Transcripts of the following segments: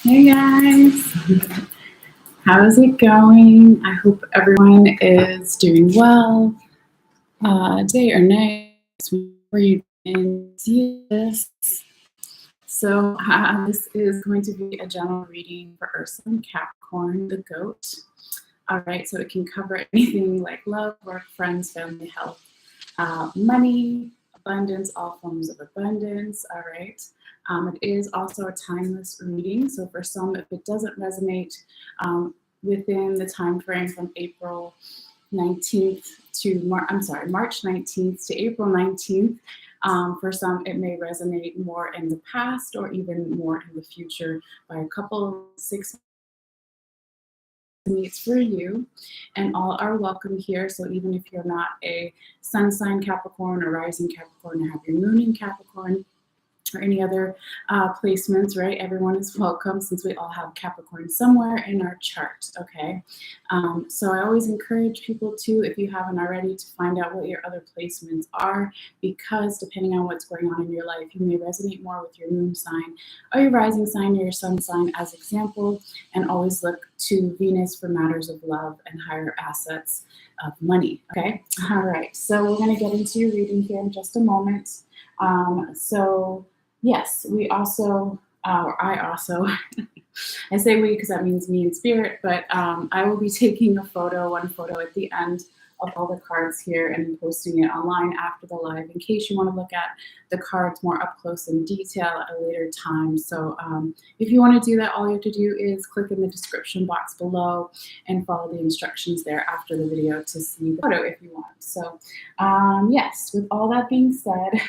Hey guys, how's it going? I hope everyone is doing well. Day or night, whenever you can see this. So this is going to be a general reading for Ursa and Capricorn, the goat. All right, so it can cover anything like love, work, friends, family, health, money, abundance, all forms of abundance. All right. It is also a timeless reading. So for some, if it doesn't resonate within the time frame from April 19th to March 19th to April 19th, for some, it may resonate more in the past or even more in the future by a couple, 6 meets for you, and all are welcome here. So even if you're not a sun sign Capricorn or rising Capricorn or have your moon in Capricorn or any other placements, right? Everyone is welcome since we all have Capricorn somewhere in our chart, okay? So I always encourage people to, if you haven't already, to find out what your other placements are, because depending on what's going on in your life, you may resonate more with your moon sign or your rising sign or your sun sign as example, and always look to Venus for matters of love and higher assets of money, okay? All right, so we're gonna get into your reading here in just a moment. Yes, we also, or I also, I say we because that means me in spirit, but I will be taking one photo at the end of all the cards here and posting it online after the live in case you want to look at the cards more up close in detail at a later time. So if you want to do that, all you have to do is click in the description box below and follow the instructions there after the video to see the photo if you want. So yes, with all that being said,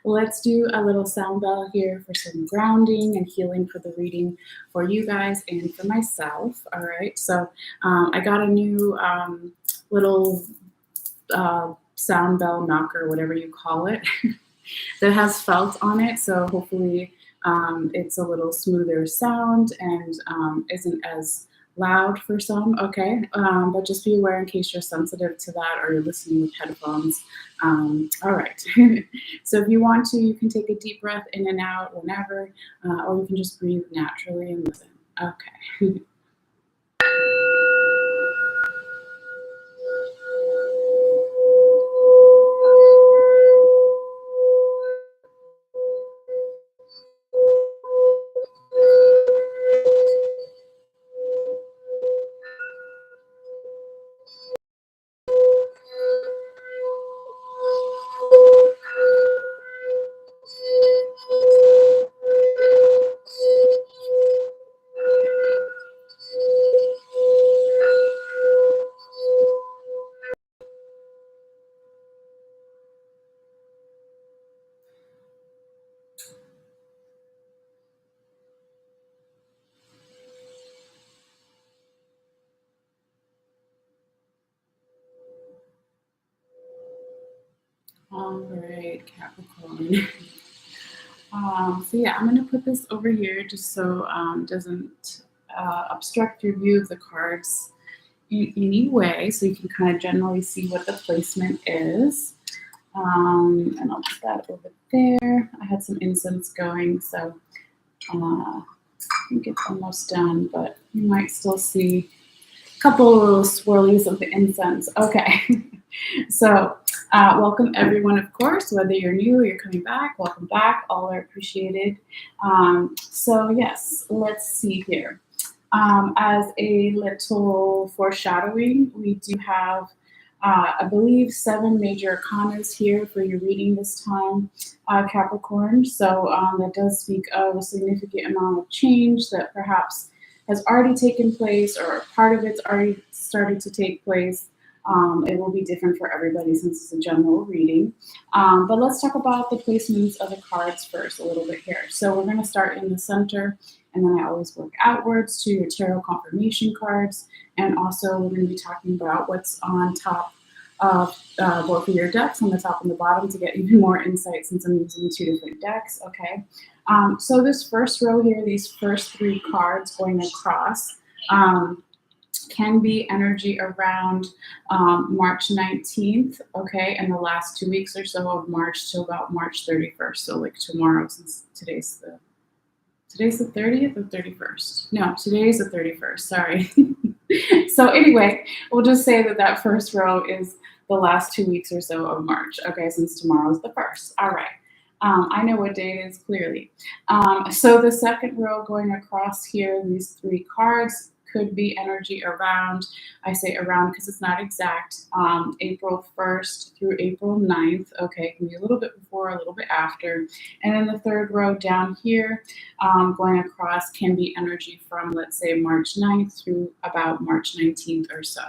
let's do a little sound bell here for some grounding and healing for the reading for you guys and for myself. All right, so I got a new little sound bell knocker, whatever you call it, that has felt on it. So hopefully it's a little smoother sound and isn't as loud for some, okay? But just be aware in case you're sensitive to that or you're listening with headphones. All right. So if you want to, you can take a deep breath in and out whenever, or you can just breathe naturally and listen. Okay. All right, Capricorn. So yeah, I'm gonna put this over here just so it doesn't obstruct your view of the cards in any way, so you can kind of generally see what the placement is. And I'll put that over there. I had some incense going, so I think it's almost done, but you might still see a couple of little swirlies of the incense. Okay, so welcome everyone, of course, whether you're new or you're coming back, welcome back, all are appreciated. So yes, let's see here. As a little foreshadowing, we do have, I believe, 7 major arcanas here for your reading this time, Capricorn. So that does speak of a significant amount of change that perhaps has already taken place or part of it's already started to take place. It will be different for everybody since it's a general reading. But let's talk about the placements of the cards first a little bit here. So we're going to start in the center, and then I always work outwards to your tarot confirmation cards. And also we're going to be talking about what's on top of both of your decks, on the top and the bottom, to get even more insight since I'm using 2 different decks, okay? So this first row here, these first 3 cards going across, can be energy around March 19th, okay, and the last 2 weeks or so of March till about March 31st. So like tomorrow, since today's the Today's the 30th or 31st? No, today's the 31st. Sorry. So anyway, we'll just say that that first row is the last 2 weeks or so of March. Okay, since tomorrow's the first. All right. I know what day it is clearly. So the second row going across here, these three cards could be energy around. I say around because it's not exact. April 1st through April 9th. Okay, it can be a little bit before, a little bit after. And then the third row down here, going across can be energy from, let's say, March 9th through about March 19th or so.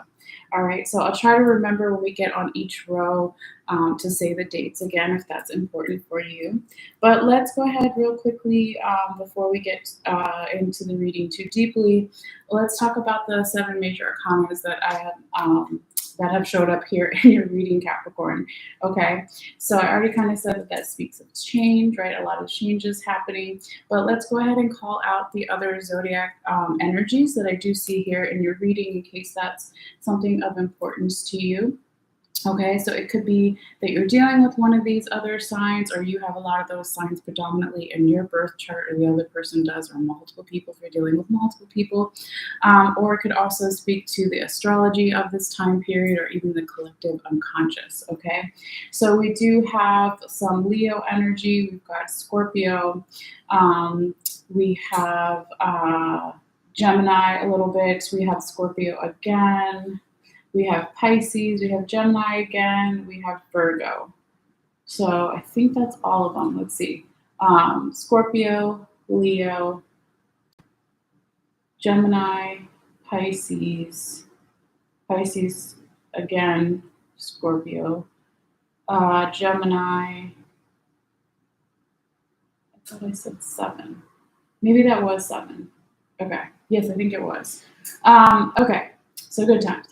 All right, so I'll try to remember when we get on each row to say the dates again if that's important for you. But let's go ahead real quickly before we get into the reading too deeply. Let's talk about the 7 major arcanas that have showed up here in your reading, Capricorn. Okay, so I already kind of said that that speaks of change, right? A lot of changes happening. But let's go ahead and call out the other zodiac energies that I do see here in your reading in case that's something of importance to you. Okay, so it could be that you're dealing with one of these other signs, or you have a lot of those signs predominantly in your birth chart, or the other person does, or multiple people if you're dealing with multiple people. Or it could also speak to the astrology of this time period, or even the collective unconscious. Okay, so we do have some Leo energy, we've got Scorpio, we have Gemini a little bit, we have Scorpio again. We have Pisces, we have Gemini again, we have Virgo. So I think that's all of them. Let's see. Scorpio, Leo, Gemini, Pisces again, Scorpio, Gemini. I thought I said 7. Maybe that was 7. Okay. Yes, I think it was. Okay. So good times.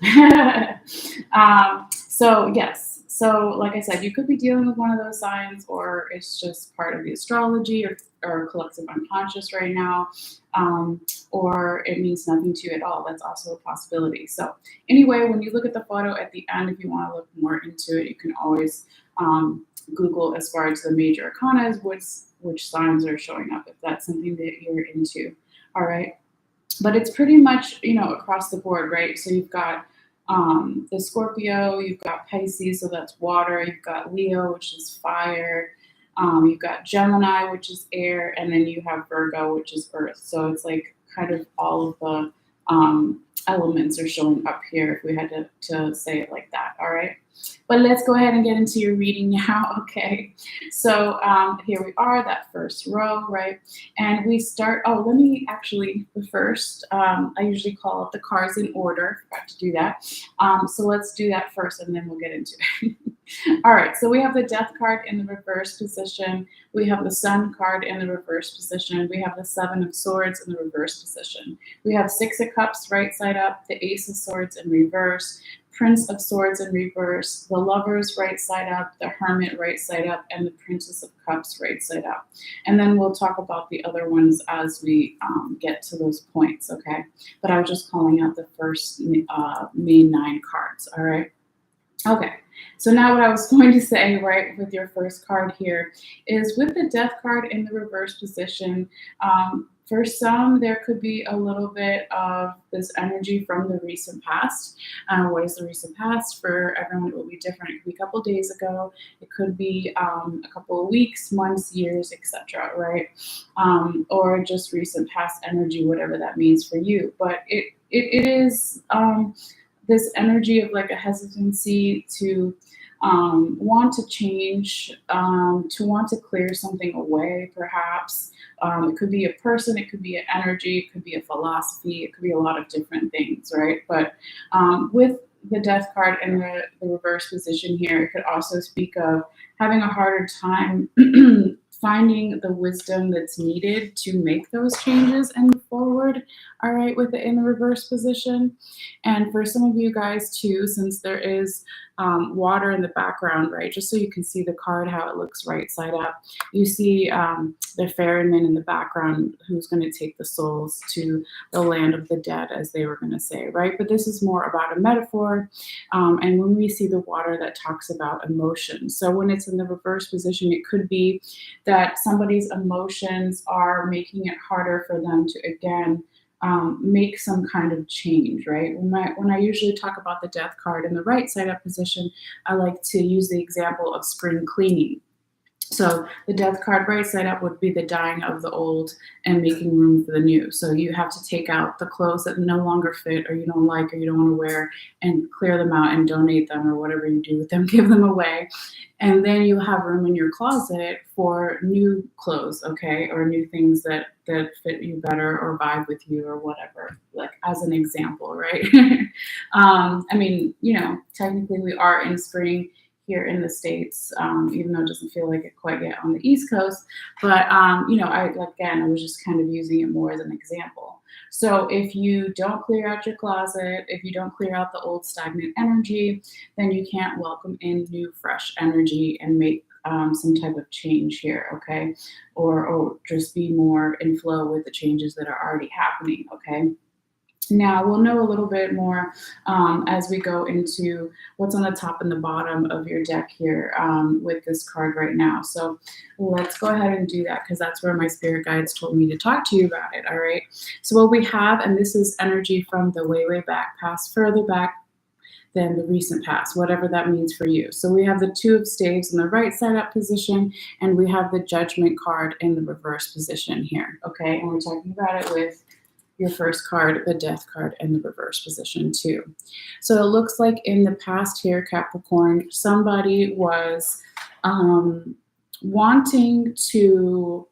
So yes, so like I said, you could be dealing with one of those signs, or it's just part of the astrology or collective unconscious right now, or it means nothing to you at all. That's also a possibility. So anyway, when you look at the photo at the end, if you want to look more into it, you can always Google as far as the major arcanas, which signs are showing up if that's something that you're into. All right. But it's pretty much, across the board, right? So you've got the Scorpio, you've got Pisces, so that's water. You've got Leo, which is fire. You've got Gemini, which is air. And then you have Virgo, which is earth. So it's like kind of all of the elements are showing up here if we had to say it like that, all right? But let's go ahead and get into your reading now, okay? So here we are, that first row, right? And we start, let me actually, first, I usually call up the cards in order, forgot to do that. So let's do that first and then we'll get into it. All right, so we have the Death card in the reverse position. We have the Sun card in the reverse position. We have the 7 of Swords in the reverse position. We have 6 of Cups right side up, the Ace of Swords in reverse, Prince of Swords in reverse, the Lovers right side up, the Hermit right side up, and the Princess of Cups right side up. And then we'll talk about the other ones as we get to those points, okay? But I was just calling out the first main 9 cards, all right? Okay, so now what I was going to say, right, with your first card here is with the Death card in the reverse position, for some, there could be a little bit of this energy from the recent past. What is the recent past? For everyone, it will be different. It could be a couple days ago. It could be a couple of weeks, months, years, etc., right? Or just recent past energy, whatever that means for you. But it is this energy of like a hesitancy to want to change, to want to clear something away, perhaps. It could be a person, it could be an energy, it could be a philosophy, it could be a lot of different things, right? But with the Death card in the reverse position here, it could also speak of having a harder time finding the wisdom that's needed to make those changes and move forward, all right, with it in the reverse position. And for some of you guys too, since there is water in the background, right, just so you can see the card, how it looks right side up, you see the ferryman in the background who's going to take the souls to the land of the dead, as they were going to say, right? But this is more about a metaphor. And when we see the water, that talks about emotion. So when it's in the reverse position, it could be that somebody's emotions are making it harder for them to, again, make some kind of change, right? When I usually talk about the death card in the right side up position, I like to use the example of spring cleaning. So the death card right side up would be the dying of the old and making room for the new. So you have to take out the clothes that no longer fit or you don't like or you don't want to wear and clear them out and donate them or whatever you do with them, give them away. And then you have room in your closet for new clothes, okay, or new things that fit you better or vibe with you or whatever, like as an example, right? I mean, technically we are in spring here in the States, even though it doesn't feel like it quite yet on the East Coast. But, I was just kind of using it more as an example. So if you don't clear out your closet, if you don't clear out the old stagnant energy, then you can't welcome in new, fresh energy and make some type of change here, okay? Or just be in flow with the changes that are already happening, okay? Now, we'll know a little bit more as we go into what's on the top and the bottom of your deck here with this card right now. So let's go ahead and do that because that's where my spirit guides told me to talk to you about it, all right? So what we have, and this is energy from the way, way back past, further back than the recent past, whatever that means for you. So we have the Two of Staves in the right side up position, and we have the Judgment card in the reverse position here, okay? And we're talking about it with your first card, the Death card, and the reverse position too. So it looks like in the past here, Capricorn, somebody was wanting to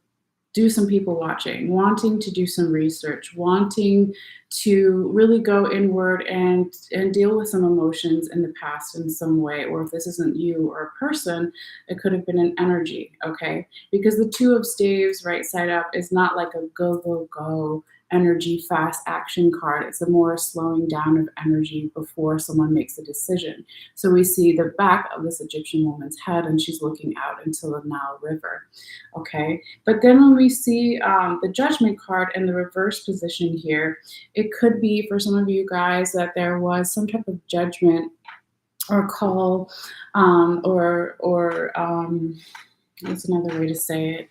do some people watching, wanting to do some research, wanting to really go inward and deal with some emotions in the past in some way. Or if this isn't you or a person, it could have been an energy, okay? Because the Two of Staves right side up is not like a go, go, go energy, fast action card. It's a more slowing down of energy before someone makes a decision. So we see the back of this Egyptian woman's head and she's looking out into the Nile River, okay? But then when we see the Judgment card in the reverse position here, it could be for some of you guys that there was some type of judgment or call or what's another way to say it?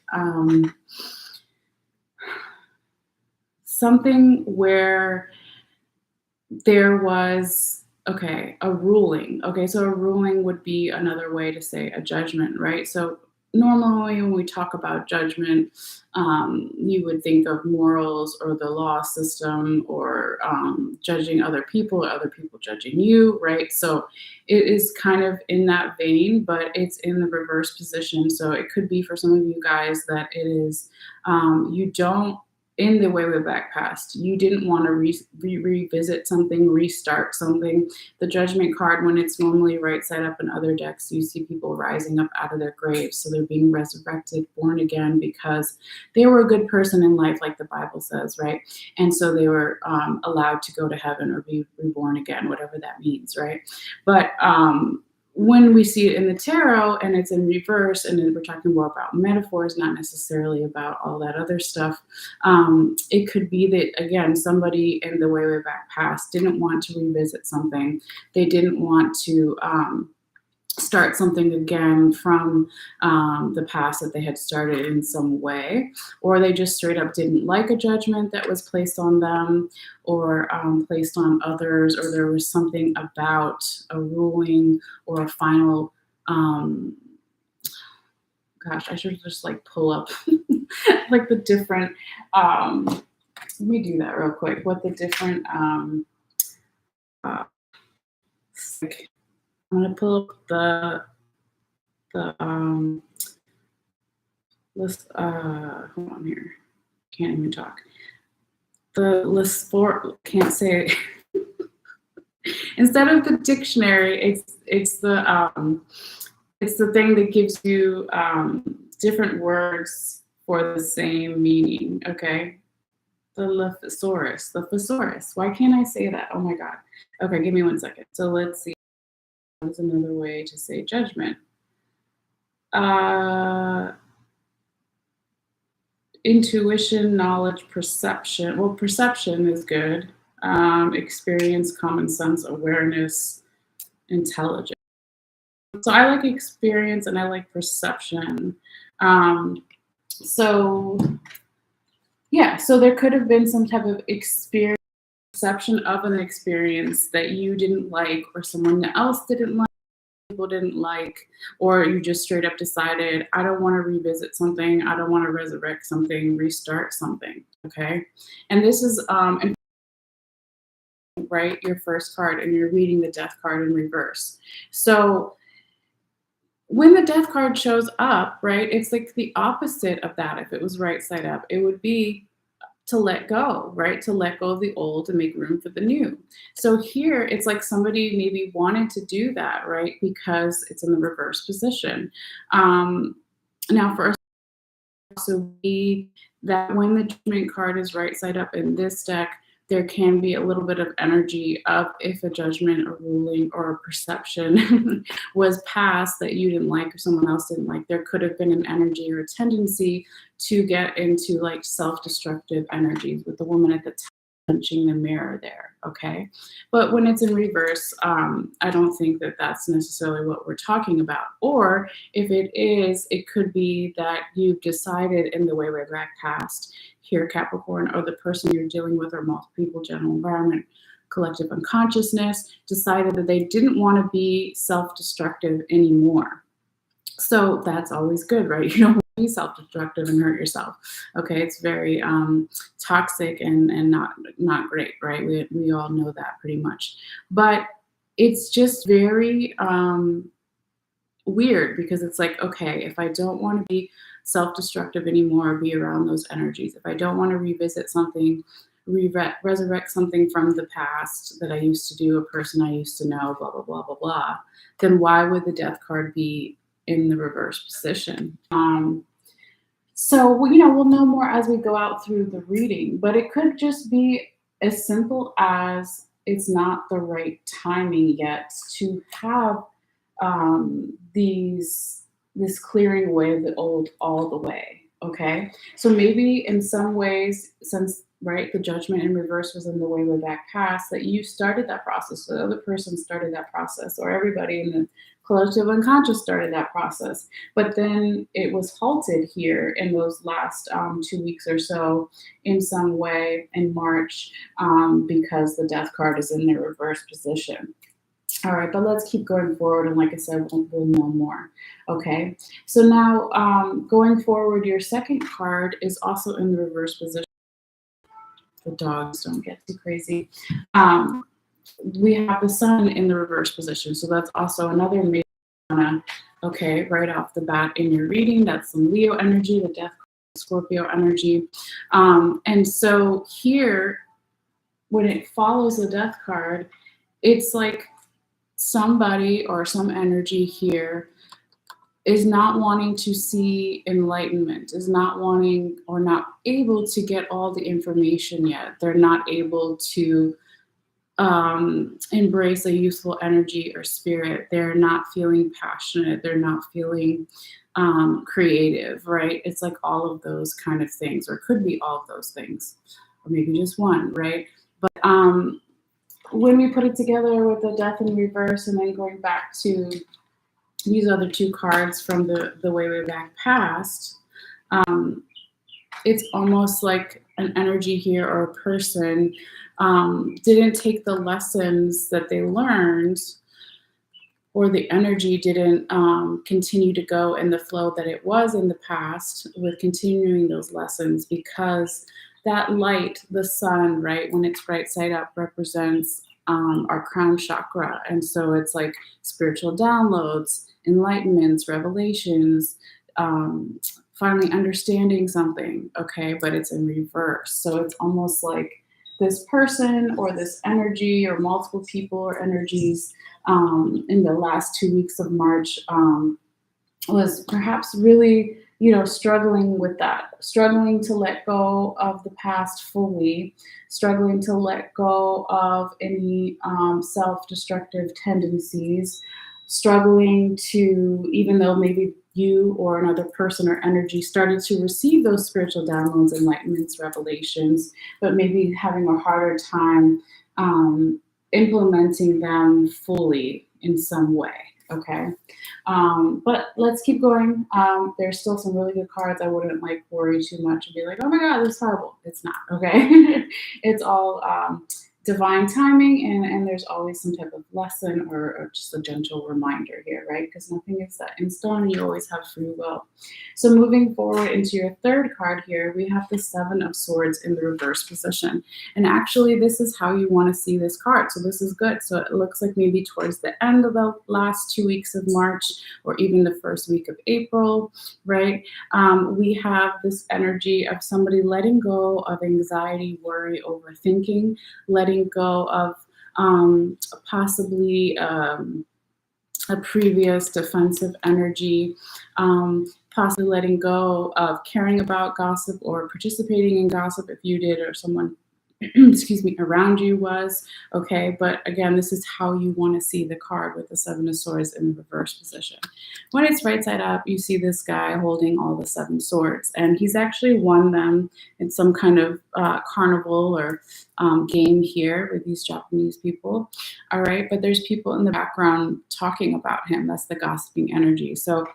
Something where there was, a ruling. Okay, so a ruling would be another way to say a judgment, right? So normally when we talk about judgment, you would think of morals or the law system or judging other people or other people judging you, right? So it is kind of in that vein, but it's in the reverse position. So it could be for some of you guys that it is, you don't, in the way, way back past, you didn't want to revisit something, restart something. The Judgment card, when it's normally right side up in other decks, you see people rising up out of their graves. So they're being resurrected, born again, because they were a good person in life, like the Bible says, right? And so they were allowed to go to heaven or be reborn again, whatever that means, right? But when we see it in the tarot and it's in reverse, and then we're talking more about metaphors, not necessarily about all that other stuff, it could be that, again, somebody in the way, way back past didn't want to revisit something. They didn't want to start something again from the past that they had started in some way, or they just straight up didn't like a judgment that was placed on them or placed on others, or there was something about a ruling or a final, gosh, I should just like pull up like the different, let me do that real quick, what the different, like, I'm going to pull up the list, hold on here. Can't even talk. The list for, can't say it. Instead of the dictionary, it's the thing that gives you different words for the same meaning, okay? The thesaurus. Why can't I say that? Oh my God. Okay, give me 1 second. So let's see. That's another way to say judgment. Intuition, knowledge, perception. Well, perception is good. Experience, common sense, awareness, intelligence. So I like experience and I like perception. So yeah, so there could have been some type of experience, perception of an experience that you didn't like, or someone else didn't like, people didn't like, or you just straight up decided, I don't want to revisit something, I don't want to resurrect something, restart something. Okay. And this is and right, your first card, and you're reading the death card in reverse. So when the death card shows up, right, it's like the opposite of that. If it was right side up, it would be to let go, right? To let go of the old and make room for the new. So here it's like somebody maybe wanted to do that, right? Because it's in the reverse position. Now, for us, also be that when the judgment card is right side up in this deck, there can be a little bit of energy of if a judgment or ruling or a perception was passed that you didn't like or someone else didn't like, there could have been an energy or a tendency to get into like self-destructive energies with the woman at the top punching the mirror there. Okay. But when it's in reverse, I don't think that that's necessarily what we're talking about. Or if it is, it could be that you've decided in the way back past here, Capricorn, or the person you're dealing with, or multiple people, general environment, collective unconsciousness, decided that they didn't want to be self-destructive anymore. So that's always good, right? You don't want to be self-destructive and hurt yourself. Okay, it's very toxic and not great, right? We all know that pretty much. But it's just very weird, because it's like, okay, if I don't want to be self-destructive anymore, be around those energies. If I don't want to revisit something, resurrect something from the past that I used to do, a person I used to know, blah, blah, blah, blah, blah, then why would the death card be in the reverse position? So, we'll know more as we go out through the reading, but it could just be as simple as it's not the right timing yet to have this clearing away of the old all the way. Okay, so maybe in some ways, since right the judgment in reverse was in the way back past, that you started that process, so the other person started that process, or everybody in the collective unconscious started that process, but then it was halted here in those last 2 weeks or so in some way in March, because the death card is in the reverse position. All right, but let's keep going forward. And like I said, we'll know more. Okay, so now going forward, your second card is also in the reverse position. The dogs don't get too crazy. We have the sun in the reverse position. So that's also another major, okay, right off the bat in your reading. That's some Leo energy, the death card, Scorpio energy. And so here, when it follows the death card, it's like somebody or some energy here is not wanting to see enlightenment, is not wanting or not able to get all the information yet. They're not able to embrace a youthful energy or spirit. They're not feeling passionate. They're not feeling creative, right? It's like all of those kind of things, or it could be all of those things, or maybe just one, right? But when we put it together with the death in reverse, and then going back to these other two cards from the way back past, it's almost like an energy here, or a person didn't take the lessons that they learned, or the energy didn't continue to go in the flow that it was in the past with continuing those lessons, because that light, the sun, right, when it's right side up, represents our crown chakra. And so it's like spiritual downloads, enlightenments, revelations, finally understanding something, okay, but it's in reverse. So it's almost like this person or this energy or multiple people or energies in the last 2 weeks of March was perhaps really, struggling with that, struggling to let go of the past fully, struggling to let go of any self-destructive tendencies, struggling to, even though maybe you or another person or energy started to receive those spiritual downloads, enlightenments, revelations, but maybe having a harder time implementing them fully in some way. Okay. But let's keep going. There's still some really good cards. I wouldn't like worry too much and be like, oh my God, this is horrible. It's not. Okay. It's all divine timing, and there's always some type of lesson or just a gentle reminder here, right? Because nothing is set in stone. You always have free will. So moving forward into your third card here, we have the Seven of Swords in the reverse position. And actually, this is how you want to see this card. So this is good. So it looks like maybe towards the end of the last 2 weeks of March or even the first week of April, right? We have this energy of somebody letting go of anxiety, worry, overthinking, letting go of possibly a previous defensive energy, possibly letting go of caring about gossip or participating in gossip if you did or someone excuse me, around you was, okay? But again, this is how you want to see the card with the Seven of Swords in the reverse position. When it's right side up, you see this guy holding all the seven swords, and he's actually won them in some kind of carnival or game here with these Japanese people, all right? But there's people in the background talking about him. That's the gossiping energy. So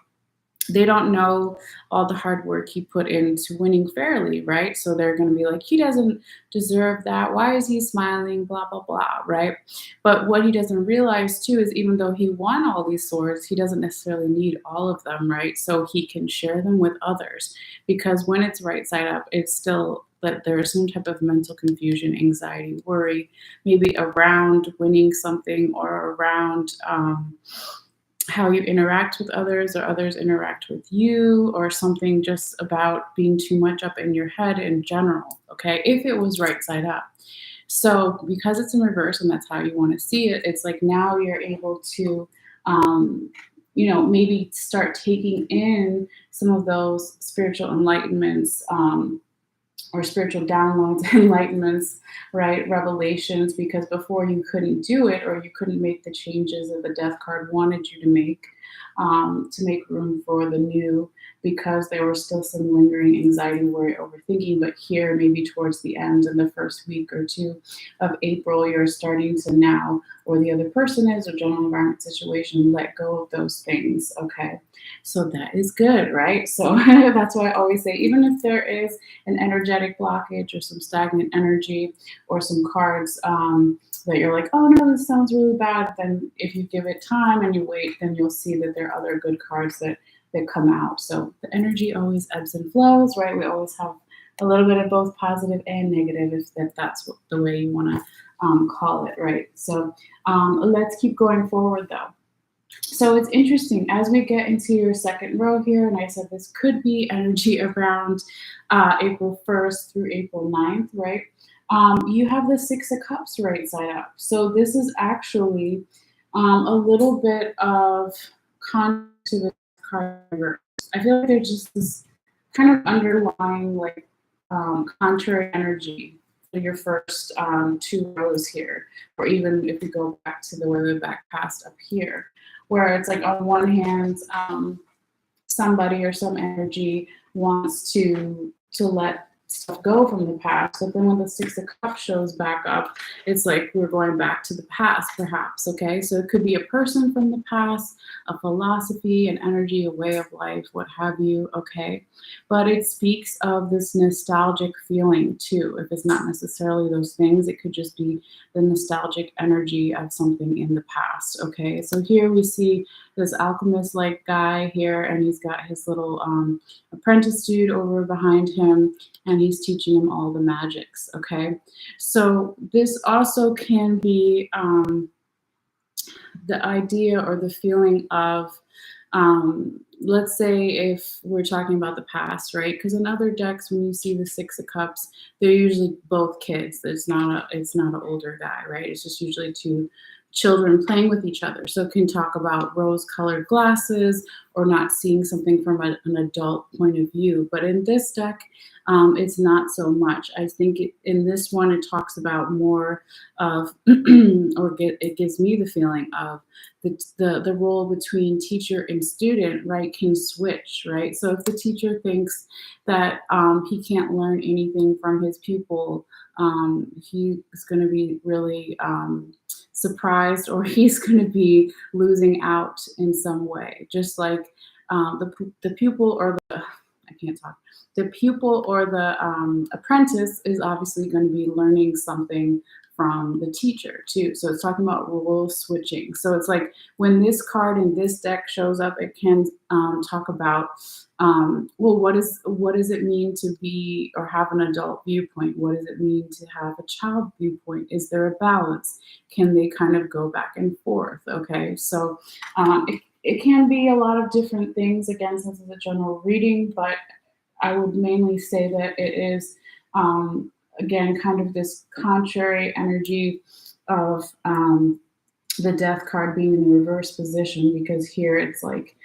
they don't know all the hard work he put into winning fairly, right? So they're going to be like, he doesn't deserve that. Why is he smiling? Blah, blah, blah, right? But what he doesn't realize too is even though he won all these swords, he doesn't necessarily need all of them, right? So he can share them with others, because when it's right side up, it's still that there is some type of mental confusion, anxiety, worry, maybe around winning something or around how you interact with others or others interact with you, or something just about being too much up in your head in general, okay? If it was right side up. So because it's in reverse and that's how you want to see it, it's like now you're able to, maybe start taking in some of those spiritual enlightenments, or spiritual downloads, enlightenments, right? Revelations, because before you couldn't do it or you couldn't make the changes that the death card wanted you to make room for the new, because there was still some lingering anxiety, worry, overthinking. But here, maybe towards the end, in the first week or two of April, you're starting to now, or the other person is, or general environment situation, let go of those things, okay? So that is good, right? So that's why I always say, even if there is an energetic blockage or some stagnant energy or some cards that you're like, oh no, this sounds really bad, then if you give it time and you wait, then you'll see that there are other good cards that come out. So the energy always ebbs and flows, right? We always have a little bit of both positive and negative, if that's the way you want to call it, right? So let's keep going forward though. So it's interesting as we get into your second row here, and I said this could be energy around April 1st through April 9th, right? You have the Six of Cups right side up. So this is actually a little bit of contrast to the card reverse. I feel like there's just this kind of underlying like contrary energy for your first two rows here, or even if you go back to the way back past up here, where it's like on one hand, somebody or some energy wants to let stuff go from the past, but then when the Six of Cups shows back up, it's like we're going back to the past, perhaps, okay? So it could be a person from the past, a philosophy, an energy, a way of life, what have you, okay? But it speaks of this nostalgic feeling too. If it's not necessarily those things, it could just be the nostalgic energy of something in the past, okay? So here we see this alchemist-like guy here, and he's got his little apprentice dude over behind him, and he's teaching him all the magics, okay? So this also can be the idea or the feeling of, let's say if we're talking about the past, right? Because in other decks, when you see the Six of Cups, they're usually both kids. It's not an older guy, right? It's just usually two children playing with each other. So it can talk about rose-colored glasses or not seeing something from an adult point of view. But in this deck, it's not so much. I think in this one, it talks about more of, it gives me the feeling of the role between teacher and student, right, can switch, right? So if the teacher thinks that he can't learn anything from his pupil he is going to be really surprised, or he's going to be losing out in some way. Just like the pupil or the I can't talk. The pupil or the apprentice is obviously going to be learning something from the teacher too. So it's talking about role switching. So it's like when this card in this deck shows up, it can talk about well, what does it mean to be or have an adult viewpoint? What does it mean to have a child viewpoint? Is there a balance? Can they kind of go back and forth? Okay, so it can be a lot of different things. Again, since it's a general reading, but I would mainly say that it is, again, kind of this contrary energy of the death card being in the reverse position, because here it's like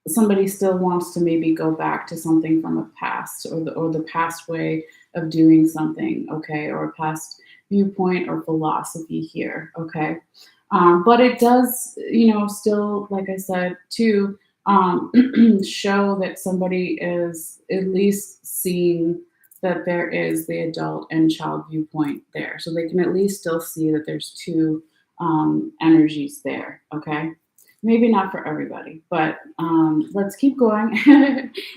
somebody still wants to maybe go back to something from a past, or the past way of doing something, okay, or a past viewpoint or philosophy here, okay. But it does, still, like I said, too, show that somebody is at least seeing that there is the adult and child viewpoint there. So they can at least still see that there's two energies there, okay? Maybe not for everybody, but let's keep going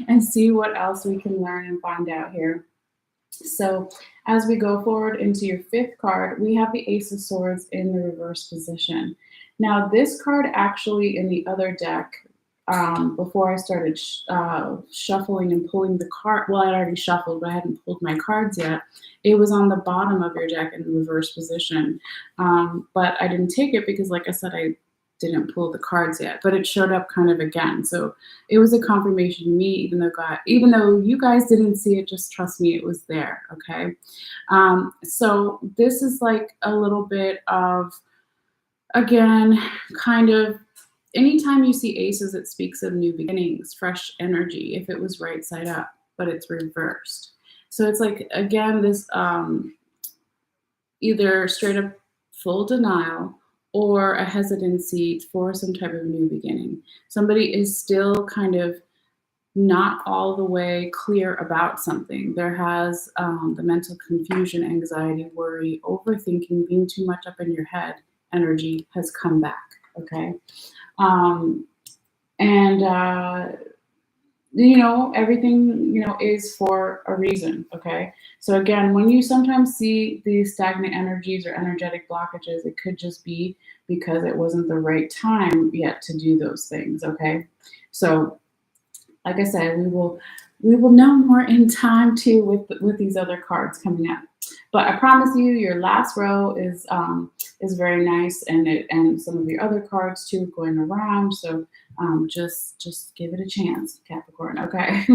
and see what else we can learn and find out here. So as we go forward into your fifth card, we have the Ace of Swords in the reverse position. Now, this card actually in the other deck, before I started shuffling and pulling the card, well, I'd already shuffled, but I hadn't pulled my cards yet. It was on the bottom of your deck in the reverse position. But I didn't take it because, like I said, I didn't pull the cards yet, but it showed up kind of again. So it was a confirmation to me, even though you guys didn't see it, just trust me, it was there, okay? So this is like a little bit of, again, kind of, anytime you see aces, it speaks of new beginnings, fresh energy, if it was right side up, but it's reversed. So it's like, again, this either straight up full denial or a hesitancy for some type of new beginning. Somebody is still kind of not all the way clear about something. There has the mental confusion, anxiety, worry, overthinking, being too much up in your head energy has come back, okay? Everything, is for a reason, okay? So again, when you sometimes see these stagnant energies or energetic blockages, it could just be because it wasn't the right time yet to do those things, okay? So like I said, we will know more in time too with these other cards coming up. But I promise you, your last row is very nice, and some of your other cards too going around. So just give it a chance, Capricorn. Okay.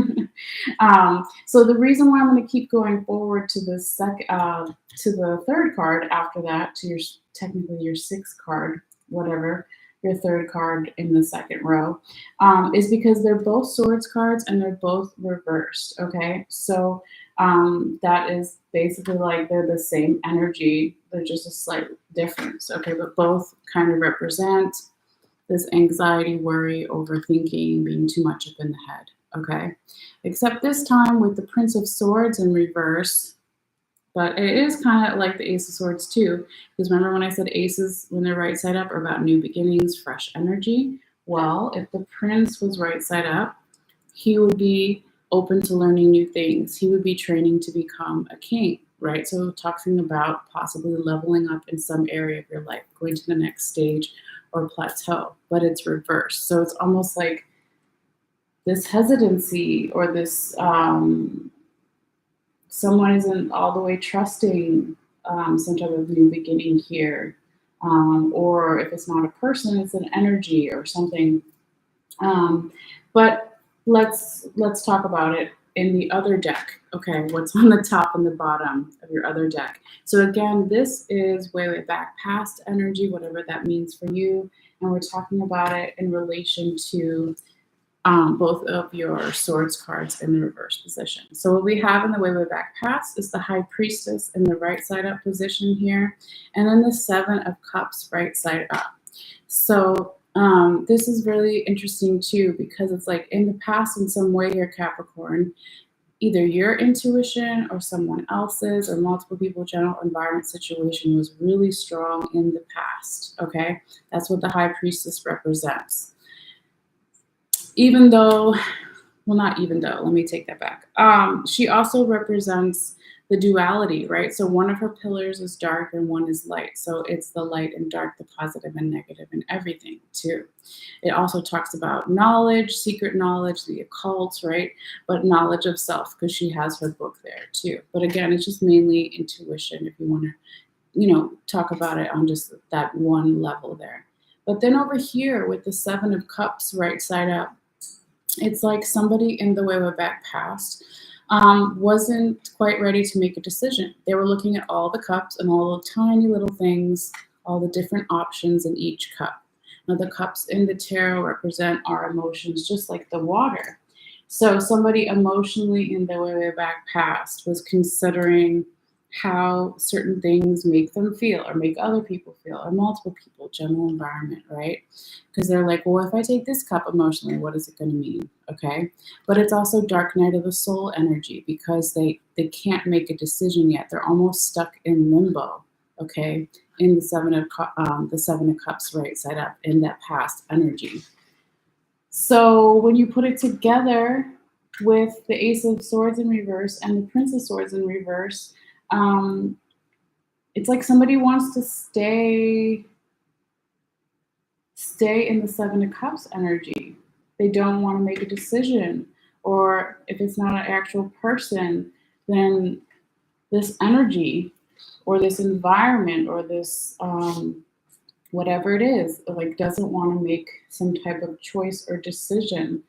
So the reason why I'm going to keep going forward to the to the third card after that, to technically your sixth card, whatever, your third card in the second row, is because they're both swords cards and they're both reversed, okay? So that is basically like they're the same energy, they're just a slight difference, okay? But both kind of represent this anxiety, worry, overthinking, being too much up in the head, okay? Except this time with the Prince of Swords in reverse. But it is kind of like the Ace of Swords too, because remember when I said aces, when they're right side up, are about new beginnings, fresh energy? Well, if the Prince was right side up, he would be open to learning new things. He would be training to become a king, right? So talking about possibly leveling up in some area of your life, going to the next stage or plateau, but it's reversed. So it's almost like this hesitancy or this someone isn't all the way trusting some type of new beginning here. Or if it's not a person, it's an energy or something. But let's talk about it in the other deck. Okay, what's on the top and the bottom of your other deck? So again, this is way back past energy, whatever that means for you. And we're talking about it in relation to both of your swords cards in the reverse position. So what we have in the way back past is the High Priestess in the right side up position here, and then the Seven of Cups right side up. So this is really interesting too, because it's like in the past, in some way here, Capricorn, either your intuition or someone else's or multiple people, general environment situation was really strong in the past, okay? That's what the High Priestess represents. Even though, well, not even though, let me take that back. She also represents the duality, right? So one of her pillars is dark and one is light. So it's the light and dark, the positive and negative and everything too. It also talks about knowledge, secret knowledge, the occult, right? But knowledge of self, because she has her book there too. But again, it's just mainly intuition if you want to, talk about it on just that one level there. But then over here with the Seven of Cups right side up, it's like somebody in the way back past wasn't quite ready to make a decision. They were looking at all the cups and all the tiny little things, all the different options in each cup. Now, the cups in the tarot represent our emotions, just like the water. So somebody emotionally in the way back past was considering how certain things make them feel or make other people feel or multiple people, general environment, right? Because they're like, well, if I take this cup emotionally, what is it going to mean? Okay. But it's also dark night of the soul energy because they can't make a decision yet. They're almost stuck in limbo. Okay. In the Seven of Cups right side up in that past energy. So when you put it together with the Ace of Swords in reverse and the Prince of Swords in reverse, it's like somebody wants to stay in the Seven of Cups energy. They don't want to make a decision. Or if it's not an actual person, then this energy or this environment or this whatever it is, like doesn't want to make some type of choice or decision.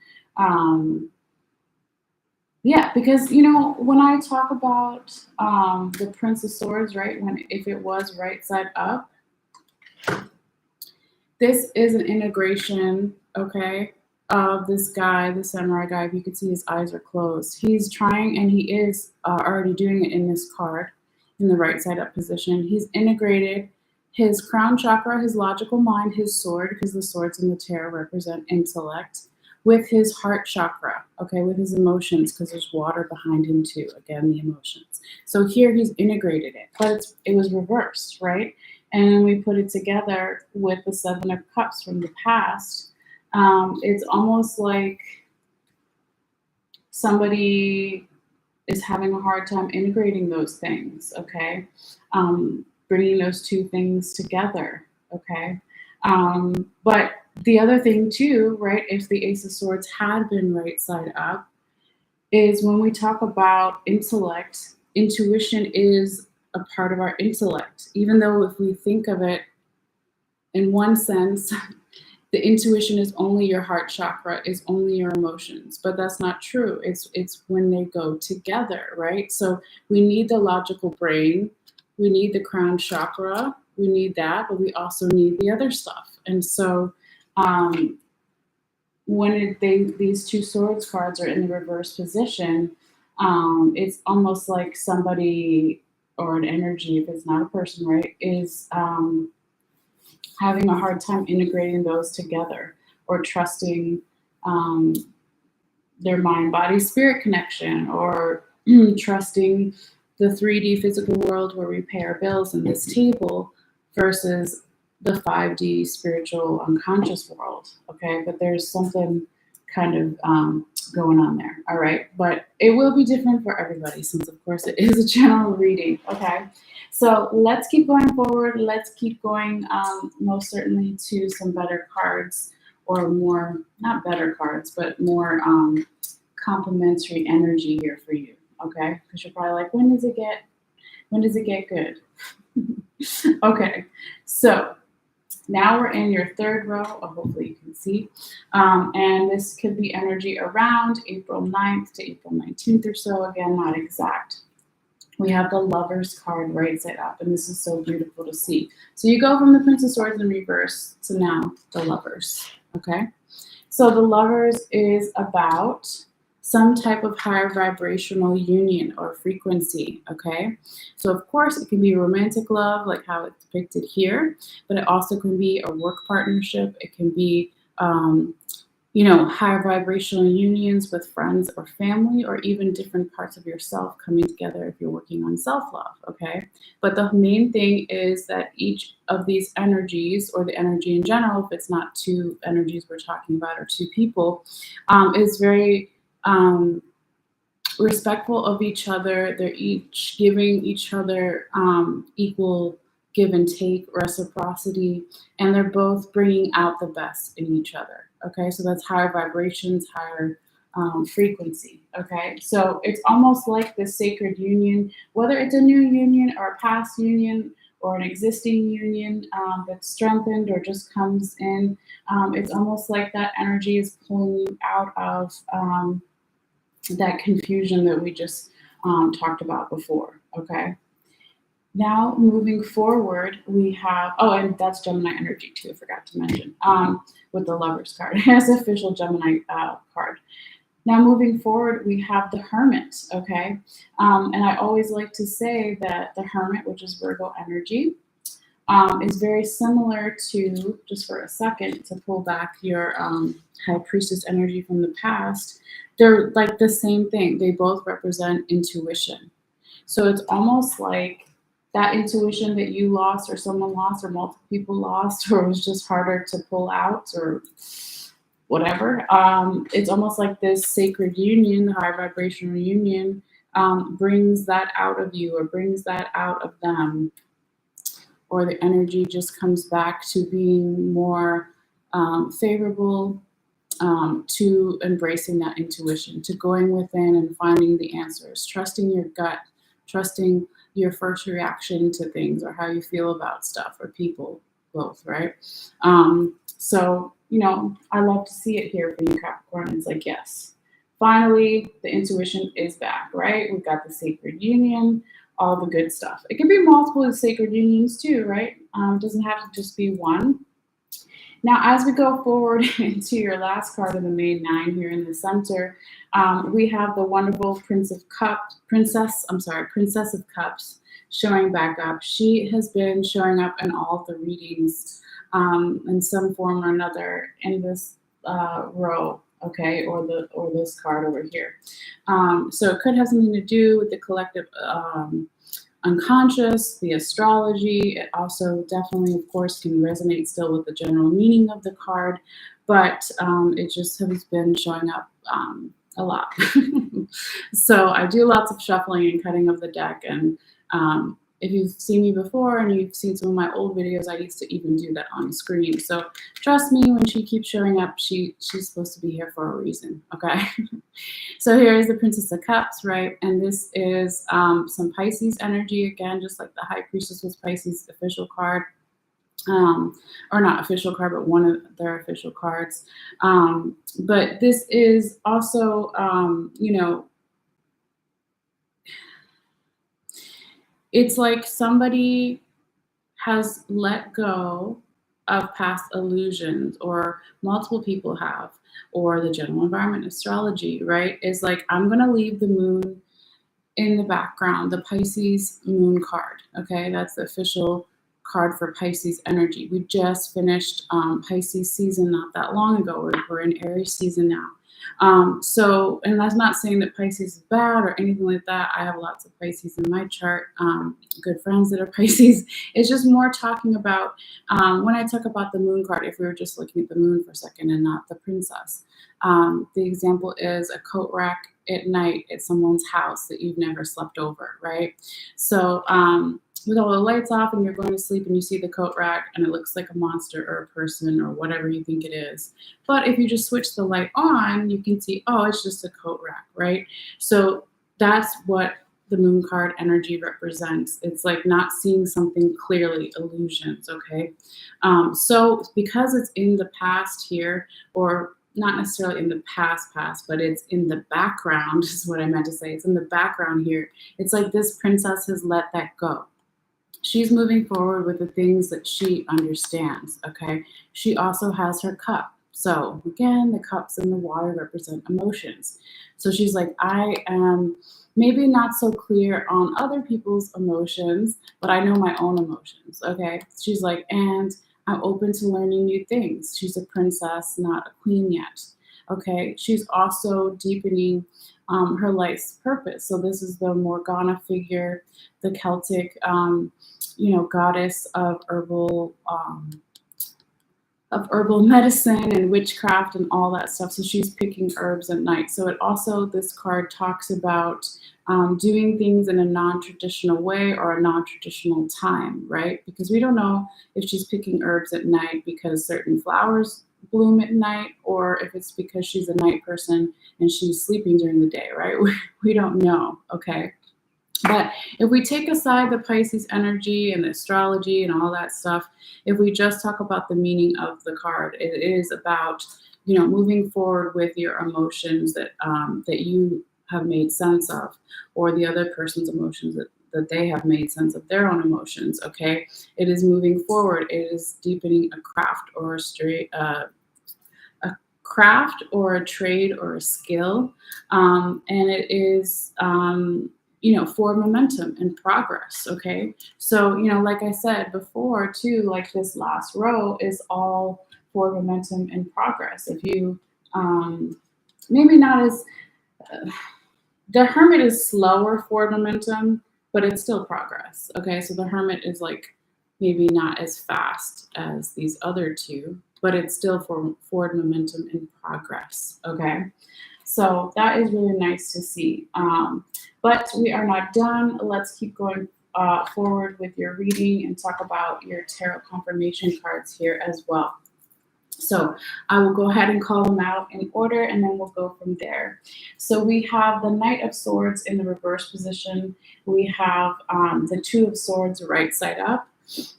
Yeah, because when I talk about the Prince of Swords, right? If it was right side up, this is an integration, okay, of this guy, the samurai guy. If you can see, his eyes are closed. He's trying, and he is already doing it in this card, in the right side up position. He's integrated his crown chakra, his logical mind, his sword, because the swords in the tarot represent intellect, with his heart chakra, okay, with his emotions, because there's water behind him too. Again, the emotions. So here he's integrated it, but it was reversed, right? And we put it together with the Seven of Cups from the past. It's almost like somebody is having a hard time integrating those things, okay? Bringing those two things together, okay? But the other thing too, right, if the Ace of Swords had been right side up, is when we talk about intellect, intuition is a part of our intellect. Even though if we think of it in one sense, the intuition is only your heart chakra, is only your emotions, but that's not true. It's when they go together, right? So we need the logical brain, we need the crown chakra, we need that, but we also need the other stuff. And so when these two swords cards are in the reverse position, it's almost like somebody or an energy, if it's not a person, right, is having a hard time integrating those together or trusting their mind, body, spirit connection, or trusting the 3D physical world where we pay our bills in this table versus the 5D spiritual unconscious world, okay? But there's something kind of going on there, all right? But it will be different for everybody since, of course, it is a general reading, okay? So let's keep going forward. Let's keep going most certainly to some better cards, or more, not better cards, but more complementary energy here for you, okay? Because you're probably like, when does it get good? Okay, so now we're in your third row. Hopefully you can see. And this could be energy around April 9th to April 19th or so. Again, not exact. We have the Lovers card right side up, and this is so beautiful to see. So you go from the Prince of Swords in reverse to now the Lovers, okay? So the Lovers is about some type of higher vibrational union or frequency, okay? So of course it can be romantic love, like how it's depicted here, but it also can be a work partnership. It can be higher vibrational unions with friends or family, or even different parts of yourself coming together if you're working on self-love, okay? But the main thing is that each of these energies, or the energy in general, if it's not two energies we're talking about or two people, is very respectful of each other. They're each giving each other equal give and take, reciprocity, and they're both bringing out the best in each other. Okay, so that's higher vibrations, higher frequency. Okay, so it's almost like this sacred union, whether it's a new union or a past union or an existing union that's strengthened or just comes in. It's almost like that energy is pulling you out of that confusion that we just talked about before. Okay. Now, moving forward, we have, oh, and that's Gemini energy too, I forgot to mention, with the Lovers card as official Gemini card. Now, moving forward, we have the Hermit, okay? And I always like to say that the Hermit, which is Virgo energy, is very similar to, just for a second, to pull back your High Priestess energy from the past. They're like the same thing. They both represent intuition. So it's almost like that intuition that you lost, or someone lost, or multiple people lost, or it was just harder to pull out, or whatever. It's almost like this sacred union, the high vibrational union, brings that out of you, or brings that out of them, or the energy just comes back to being more favorable to embracing that intuition, to going within and finding the answers, trusting your gut, trusting your first reaction to things, or how you feel about stuff or people, both, right? So, I love to see it here for you, Capricorn. It's like, yes, finally, the intuition is back, right? We've got the sacred union, all the good stuff. It can be multiple sacred unions too, right? It doesn't have to just be one. Now, as we go forward into your last card of the main nine here in the center, we have the wonderful Princess of Cups showing back up. She has been showing up in all the readings in some form or another in this row, okay, or this card over here. So it could have something to do with the collective unconscious, the astrology. It also definitely, of course, can resonate still with the general meaning of the card, but it just has been showing up a lot. So I do lots of shuffling and cutting of the deck, and if you've seen me before and you've seen some of my old videos, I used to even do that on screen. So trust me, when she keeps showing up, she's supposed to be here for a reason, okay? So here is the Princess of Cups, right? And this is some Pisces energy, again, just like the High Priestess was Pisces' official card. Or not official card, but one of their official cards. But this is also, it's like somebody has let go of past illusions, or multiple people have, or the general environment astrology, right? Is like, I'm going to leave the moon in the background, the Pisces moon card, okay? That's the official card for Pisces energy. We just finished Pisces season not that long ago. We're in Aries season now. So, and that's not saying that Pisces is bad or anything like that. I have lots of Pisces in my chart, good friends that are Pisces. It's just more talking about, when I talk about the moon card, if we were just looking at the moon for a second and not the princess, the example is a coat rack at night at someone's house that you've never slept over, right? So, with all the lights off and you're going to sleep and you see the coat rack and it looks like a monster or a person or whatever you think it is. But if you just switch the light on, you can see, oh, it's just a coat rack, right? So that's what the moon card energy represents. It's like not seeing something clearly, illusions, okay? So because it's in the past here, or not necessarily in the past, but it's in the background is what I meant to say. It's in the background here. It's like this princess has let that go. She's moving forward with the things that she understands, okay? She also has her cup. So again, the cups and the water represent emotions. So she's like, I am maybe not so clear on other people's emotions, but I know my own emotions, okay? She's like, and I'm open to learning new things. She's a princess, not a queen yet. Okay, she's also deepening her life's purpose. So this is the Morgana figure, the Celtic, goddess of herbal medicine and witchcraft and all that stuff. So she's picking herbs at night. So it also, this card talks about doing things in a non-traditional way or a non-traditional time, right? Because we don't know if she's picking herbs at night because certain flowers bloom at night, or if it's because she's a night person and she's sleeping during the day, right? We don't know, okay? But if we take aside the Pisces energy and the astrology and all that stuff, if we just talk about the meaning of the card, it is about, moving forward with your emotions that you have made sense of, or the other person's emotions that they have made sense of their own emotions. Okay, it is moving forward. It is deepening a craft or a craft or a trade or a skill, and it is. For momentum and progress. Okay. So, like I said before too, like this last row is all for momentum and progress. If you, maybe not as, the Hermit is slower for momentum, but it's still progress. Okay. So the Hermit is like maybe not as fast as these other two, but it's still for forward momentum and progress. Okay. So that is really nice to see. But we are not done. Let's keep going forward with your reading and talk about your tarot confirmation cards here as well. So I will go ahead and call them out in order, and then we'll go from there. So we have the Knight of Swords in the reverse position. We have the Two of Swords right side up.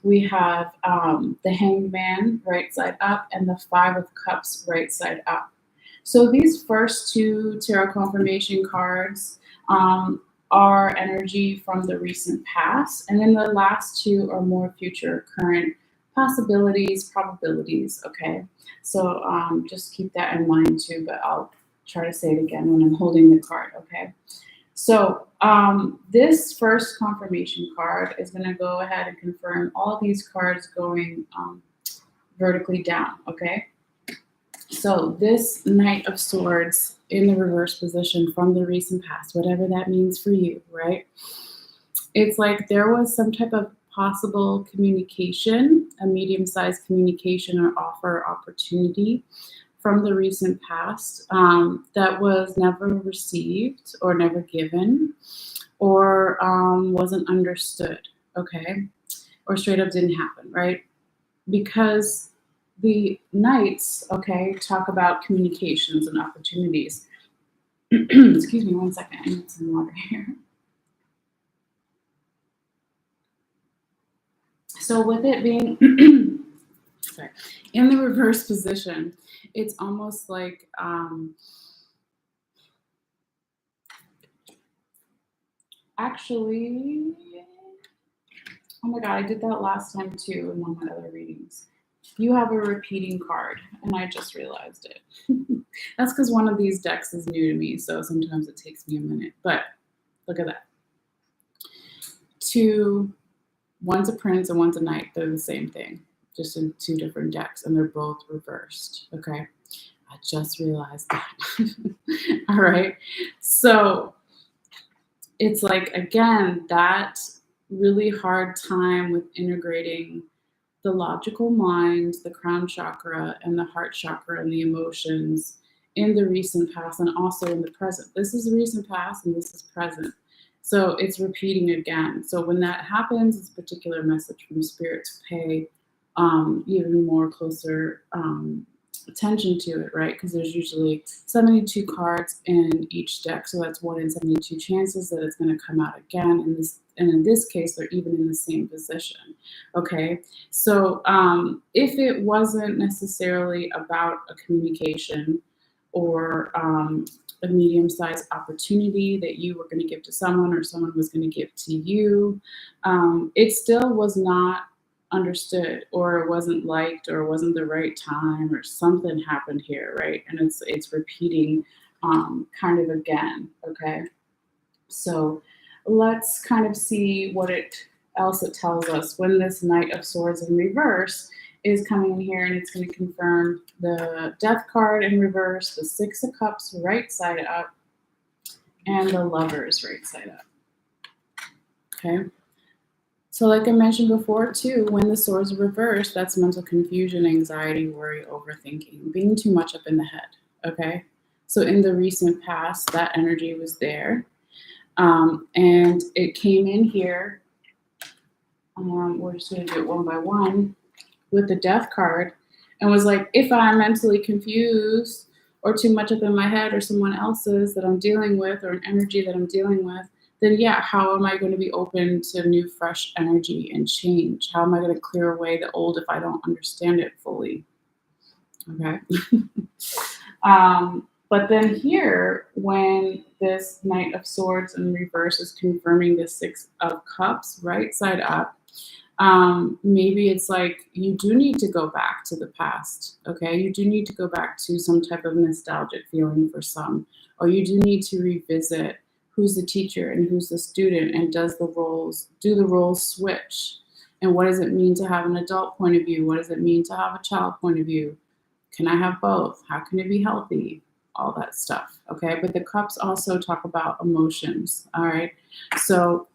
We have the Hanged Man right side up, and the Five of Cups right side up. So these first two tarot confirmation cards are energy from the recent past, and then the last two are more future, current possibilities, probabilities. Okay, so just keep that in mind too, but I'll try to say it again when I'm holding the card. Okay, so this first confirmation card is going to go ahead and confirm all these cards going vertically down. Okay. So this Knight of Swords in the reverse position from the recent past, whatever that means for you, right? It's like there was some type of possible communication, a medium-sized communication or offer opportunity from the recent past that was never received or never given or wasn't understood, okay? Or straight up didn't happen, right? Because the Knights, okay, talk about communications and opportunities. Excuse me 1 second, I need some water here. So with it being sorry, in the reverse position, it's almost like actually, oh my god, I did that last time too in one of my other readings. You have a repeating card, and I just realized it. That's because one of these decks is new to me, so sometimes it takes me a minute. But look at that. One's a prince and one's a knight. They're the same thing, just in two different decks, and they're both reversed. Okay, I just realized that. All right, so it's like, again, that really hard time with integrating the logical mind, the crown chakra, and the heart chakra, and the emotions in the recent past and also in the present. This is the recent past and this is present. So it's repeating again. So when that happens, it's a particular message from spirit to pay even more closer attention to it, right? Because there's usually 72 cards in each deck, so that's 1 in 72 chances that it's going to come out again. And in this case, they're even in the same position. Okay, so if it wasn't necessarily about a communication or a medium-sized opportunity that you were going to give to someone or someone was going to give to you, it still was not understood, or it wasn't liked, or it wasn't the right time, or something happened here, right? And it's repeating kind of again. Okay, so let's kind of see what else it tells us when this Knight of Swords in reverse is coming in here, and it's going to confirm the Death card in reverse, the Six of Cups right side up, and the Lovers right side up. Okay. So like I mentioned before too, when the swords are reversed, that's mental confusion, anxiety, worry, overthinking, being too much up in the head. Okay. So in the recent past, that energy was there. And it came in here. We're just going to do it one by one with the Death card, and was like, if I'm mentally confused or too much up in my head, or someone else's that I'm dealing with, or an energy that I'm dealing with, then yeah, how am I going to be open to new, fresh energy and change? How am I going to clear away the old if I don't understand it fully? Okay. But then here, when this Knight of Swords in reverse is confirming the Six of Cups right side up, maybe it's like you do need to go back to the past. Okay, you do need to go back to some type of nostalgic feeling for some, or you do need to revisit who's the teacher and who's the student, and do the roles switch, and what does it mean to have an adult point of view? What does it mean to have a child point of view? Can I have both? How can it be healthy? All that stuff. Okay, but the cups also talk about emotions. All right, so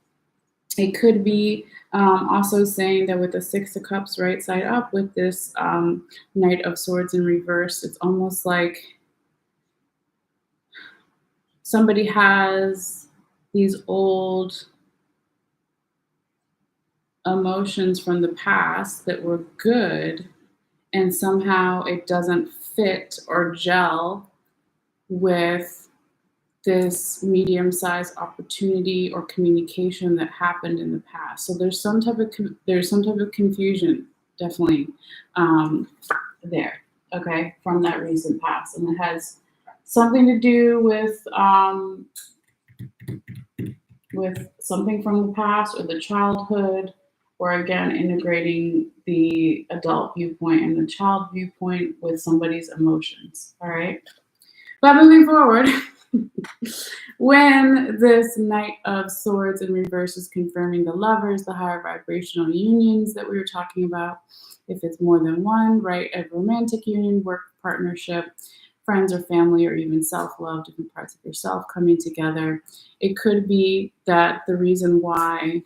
it could be also saying that with the Six of Cups right side up, with this Knight of Swords in reverse, it's almost like somebody has these old emotions from the past that were good, and somehow it doesn't fit or gel with this medium-sized opportunity or communication that happened in the past. So there's some type of confusion, definitely there. Okay, from that recent past, and it has something to do with something from the past or the childhood, or again integrating the adult viewpoint and the child viewpoint with somebody's emotions. All right, but moving forward. When this Knight of Swords in reverse is confirming the Lovers, the higher vibrational unions that we were talking about, if it's more than one, right? A romantic union, work partnership, friends or family, or even self-love, different parts of yourself coming together. It could be that the reason why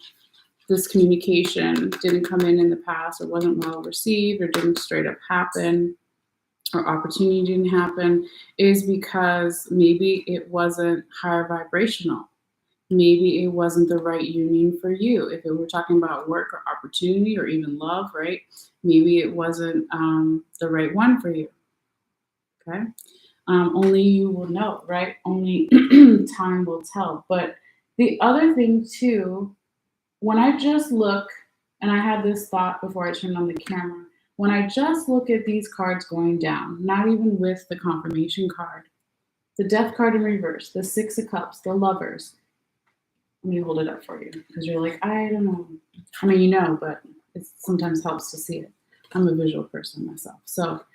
this communication didn't come in the past, or wasn't well received, or didn't straight up happen, or opportunity didn't happen, is because maybe it wasn't higher vibrational. Maybe it wasn't the right union for you. If we're talking about work or opportunity or even love, right? Maybe it wasn't the right one for you. Okay. Only you will know, right? Only time will tell. But the other thing too, when I just look, and I had this thought before I turned on the camera, when I just look at these cards going down, not even with the confirmation card, the Death card in reverse, the Six of Cups, the Lovers. Let me hold it up for you, because you're like, I don't know. I mean, you know, but it sometimes helps to see it. I'm a visual person myself. So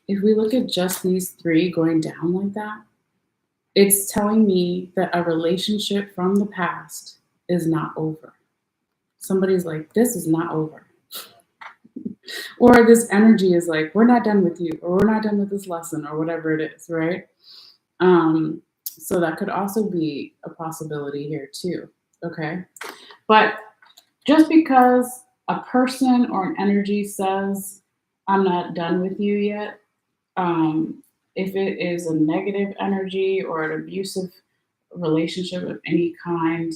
if we look at just these three going down like that, it's telling me that a relationship from the past is not over. Somebody's like, this is not over. Or this energy is like, we're not done with you, or we're not done with this lesson, or whatever it is, right? So that could also be a possibility here too, okay? But just because a person or an energy says, I'm not done with you yet, if it is a negative energy or an abusive relationship of any kind,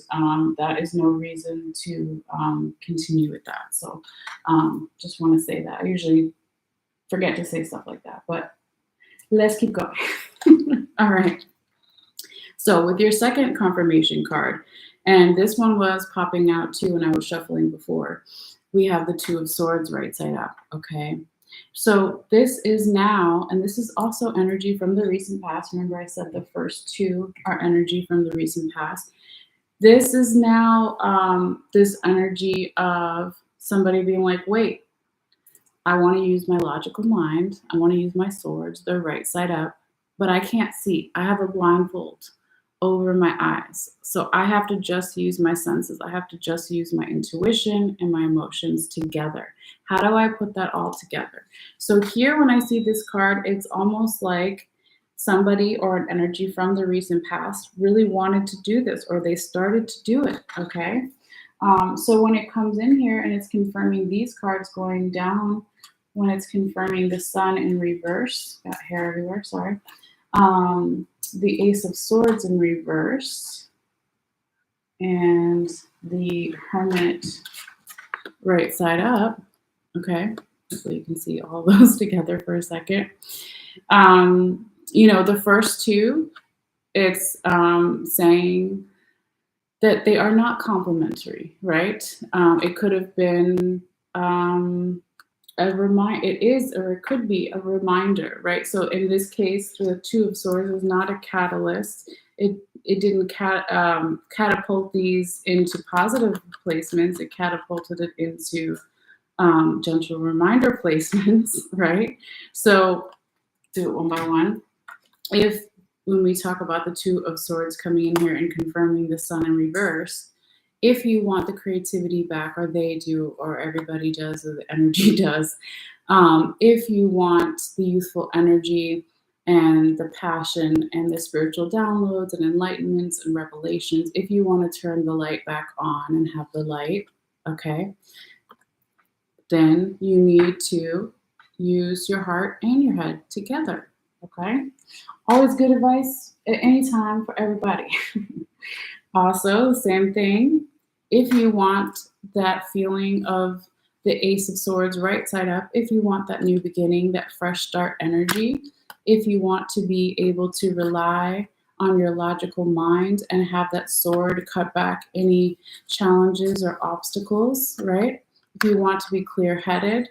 that is no reason to continue with that. So just want to say that. I usually forget to say stuff like that, but let's keep going. All right. So with your second confirmation card, and this one was popping out too when I was shuffling before, we have the Two of Swords right side up, okay? So this is now, and this is also energy from the recent past. Remember I said the first two are energy from the recent past. This is now this energy of somebody being like, wait, I want to use my logical mind. I want to use my swords. They're right side up, but I can't see. I have a blindfold. over my eyes. So I have to just use my senses. I have to just use my intuition and my emotions together. How do I put that all together? So here, when I see this card, it's almost like somebody or an energy from the recent past really wanted to do this, or they started to do it, okay? So when it comes in here and it's confirming these cards going down, when it's confirming the sun in reverse, got hair everywhere, sorry. The Ace of Swords in reverse, and the Hermit right side up. Okay, so you can see all those together for a second. You know, the first two, it's saying that they are not complementary, right? It could have been it is, or it could be a reminder, right? So in this case, the Two of Swords is not a catalyst. It didn't catapult these into positive placements. It catapulted it into gentle reminder placements, right? So do it one by one. When we talk about the Two of Swords coming in here and confirming the sun in reverse, if you want the creativity back, or they do, or everybody does, or the energy does, if you want the youthful energy and the passion and the spiritual downloads and enlightenments and revelations, if you want to turn the light back on and have the light, okay, then you need to use your heart and your head together, okay? Always good advice at any time for everybody. Also, same thing, if you want that feeling of the Ace of Swords right side up, if you want that new beginning, that fresh start energy, if you want to be able to rely on your logical mind and have that sword cut back any challenges or obstacles, right? If you want to be clear-headed,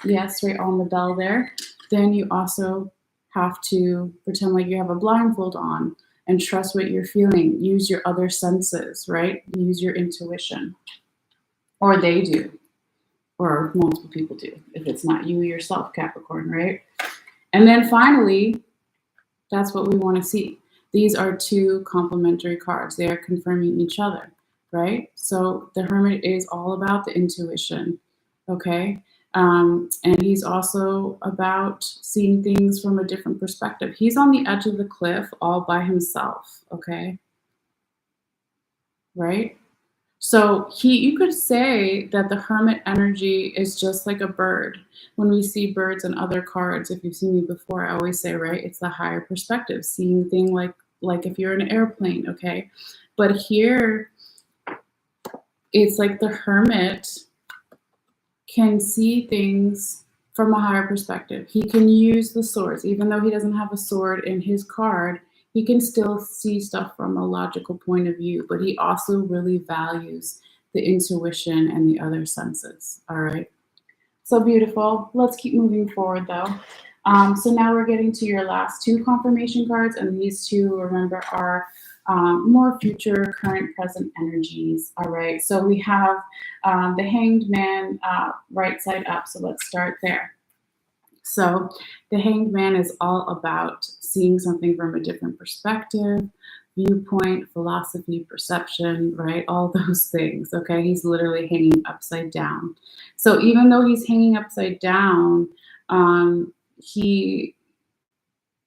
yes, right on the bell there, then you also have to pretend like you have a blindfold on and trust what you're feeling. Use your other senses, right? Use your intuition. Or they do. Or multiple people do, if it's not you yourself, Capricorn, right? And then finally, that's what we want to see. These are two complementary cards. They are confirming each other, right? So the Hermit is all about the intuition, okay? And he's also about seeing things from a different perspective. He's on the edge of the cliff all by himself, okay? Right? So you could say that the Hermit energy is just like a bird. When we see birds and other cards, if you've seen me before, I always say, right, it's the higher perspective, seeing thing like if you're in an airplane, okay? But here, it's like the Hermit can see things from a higher perspective. He can use the swords, even though he doesn't have a sword in his card, he can still see stuff from a logical point of view, but he also really values the intuition and the other senses, all right? So beautiful. Let's keep moving forward though. So now we're getting to your last two confirmation cards, and these two, remember, are more future, current, present energies. All right, so we have the Hanged Man right side up, so let's start there. So the Hanged Man is all about seeing something from a different perspective, viewpoint, philosophy, perception, right? All those things, okay? He's literally hanging upside down. So even though he's hanging upside down,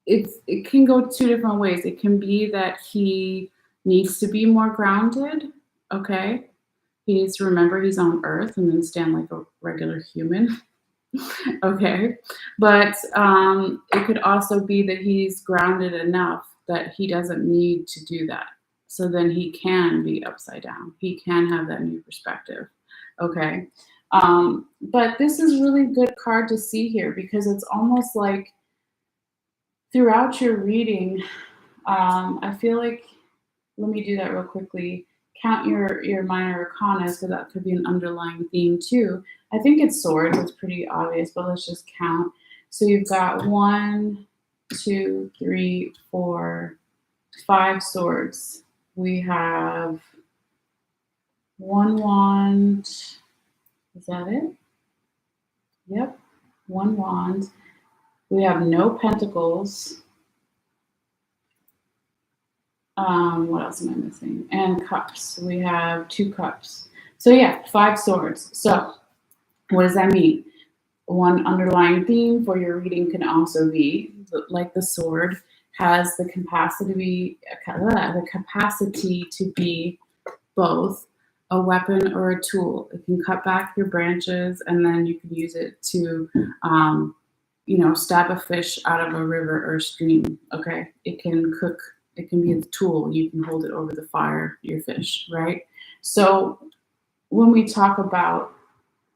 it can go two different ways. It can be that he needs to be more grounded, okay? He needs to remember he's on Earth and then stand like a regular human. Okay, but it could also be that he's grounded enough that he doesn't need to do that. So then he can be upside down. He can have that new perspective. Okay, but this is really good card to see here, because it's almost like throughout your reading, I feel like, let me do that real quickly. Count your minor arcanas, because that could be an underlying theme too. I think it's swords. It's pretty obvious, but let's just count. So you've got 1, 2, 3, 4, 5 swords. We have 1 wand. Is that it? Yep, 1 wand. We have no pentacles. What else am I missing? And cups. We have 2 cups. So yeah, 5 swords. So what does that mean? One underlying theme for your reading can also be like the sword has the capacity to be both a weapon or a tool. It can cut back your branches, and then you can use it to, stab a fish out of a river or stream. Okay, it can cook. It can be a tool. You can hold it over the fire, your fish, right? So when we talk about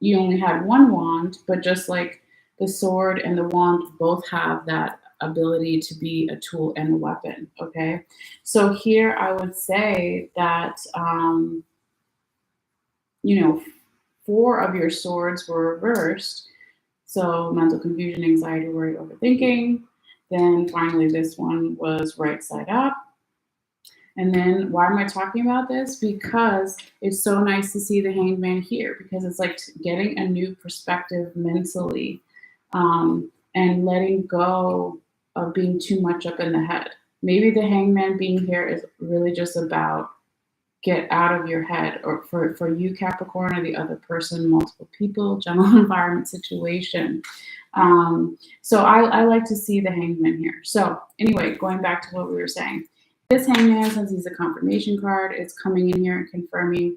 you only had one wand, but just like the sword and the wand both have that ability to be a tool and a weapon. Okay, so here I would say that 4 of your swords were reversed. So mental confusion, anxiety, worry, overthinking. Then finally, this one was right side up. And then why am I talking about this? Because it's so nice to see the hangman here, because it's like getting a new perspective mentally, and letting go of being too much up in the head. Maybe the hangman being here is really just about get out of your head, or for you, Capricorn, or the other person, multiple people, general environment situation. So I like to see the hangman here. So anyway, going back to what we were saying. This hangman, since he's a confirmation card, is coming in here and confirming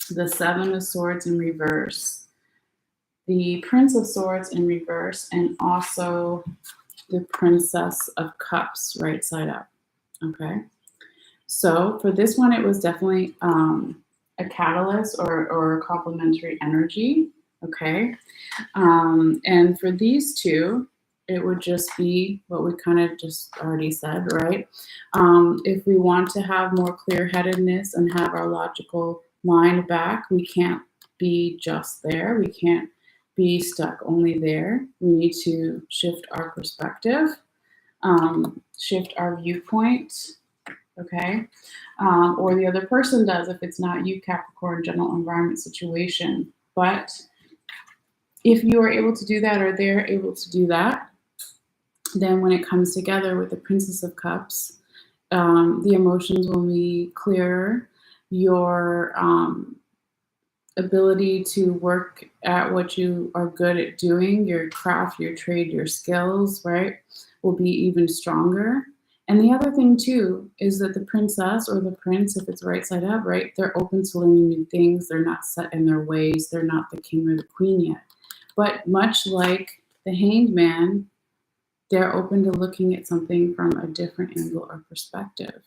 the 7 of Swords in reverse, the Prince of Swords in reverse, and also the Princess of Cups right side up. Okay. So for this one, it was definitely a catalyst or complementary energy. Okay. And for these two, it would just be what we kind of just already said, right? If we want to have more clear-headedness and have our logical mind back, we can't be just there. We can't be stuck only there. We need to shift our perspective, shift our viewpoint, okay? Or the other person does if it's not you, Capricorn, general environment situation. But if you are able to do that, or they're able to do that, then when it comes together with the Princess of Cups, the emotions will be clearer. Your ability to work at what you are good at doing, your craft, your trade, your skills, right, will be even stronger. And the other thing too is that the princess or the prince, if it's right side up, right, they're open to learning new things. They're not set in their ways. They're not the king or the queen yet. But much like the hanged man, they're open to looking at something from a different angle or perspective,